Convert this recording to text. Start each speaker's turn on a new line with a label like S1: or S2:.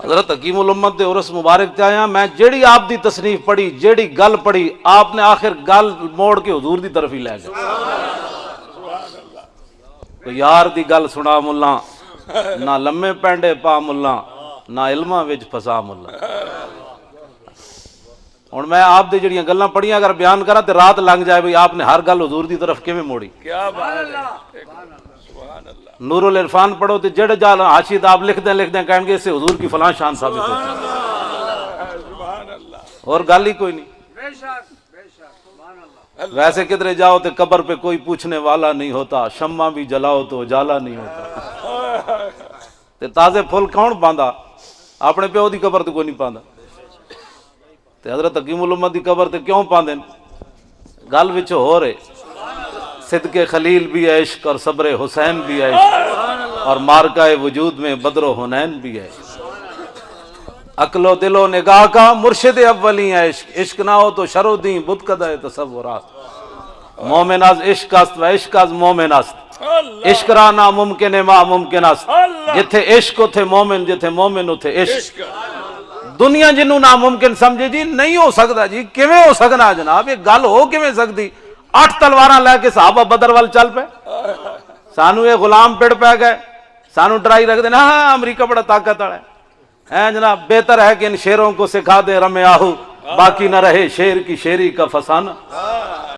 S1: حضرت حکیم الامت دے عرس مبارک تے آیا، میں جیڑی آپ دی تصنیف پڑھی، جیڑی گل پڑھی، آپ نے آخر گل موڑ کے حضور دی طرف ہی لے گئے۔ کوئی یار دی گل سنا ملا، نہ لمے پینڈے پا ملا، نہ علماں وچ پھسا ملا۔ ہن میں آپ دی جڑیاں گلاں پڑھیاں اگر بیان کراں تے رات لنگ جائے بھئی آپ نے ہر گل حضور دی طرف کیویں موڑی۔
S2: کیا بات ہے، سبحان اللہ۔
S1: نور العرفان پڑھو تے جڑے جال حاشیہ آپ لکھ دیں کہیں گے اس سے حضور کی فلاں شان ثابت ہوتی ہے،
S2: سبحان اللہ۔
S1: اور گل ہی کوئی نہیں۔ ویسے کدھر جاؤ تے قبر پہ کوئی پوچھنے والا نہیں ہوتا، شمع بھی جلاؤ تو اجالا نہیں ہوتا۔ تے تازے پھول کون پاندا؟ اپنے پیو دی قبر تے کوئی نہیں پاندا۔ تے حضرت حکیم الامت دی قبر تے کیوں پاندے؟ گل وچ ہو رہے صدق خلیل بھی ہے عشق، اور صبر حسین بھی ہے عشق، اور مارکہ وجود میں بدر و حنین بھی ہے عشق۔ عقل و دل و نگاہ کا مرشد اولی ہے عشق، عشق نہ ہو تو شر و دین بت کدہ تصورات۔ مومن از عشق است و عشق از مومن است، عشق را ناممکن ہے ما ممکن است۔ جتھے عشق اتھے مومن، جتھے مومن اتھے عشق۔ دنیا جنوں ناممکن سمجھے جی نہیں ہو سکتا، جی کیویں ہو سکنا جناب، یہ گل ہو کیویں سکتی؟ 8 تلواراں لے کے صحابہ بدر وال چل پے، سانو یہ غلام پڑ پہ گئے، سانو ڈرائی رکھ دینا ہاں امریکہ بڑا طاقت والا ہے جناب، بہتر ہے کہ ان شیروں کو سکھا دے رمے آہو، باقی نہ رہے شیر کی شیری کا فسانہ۔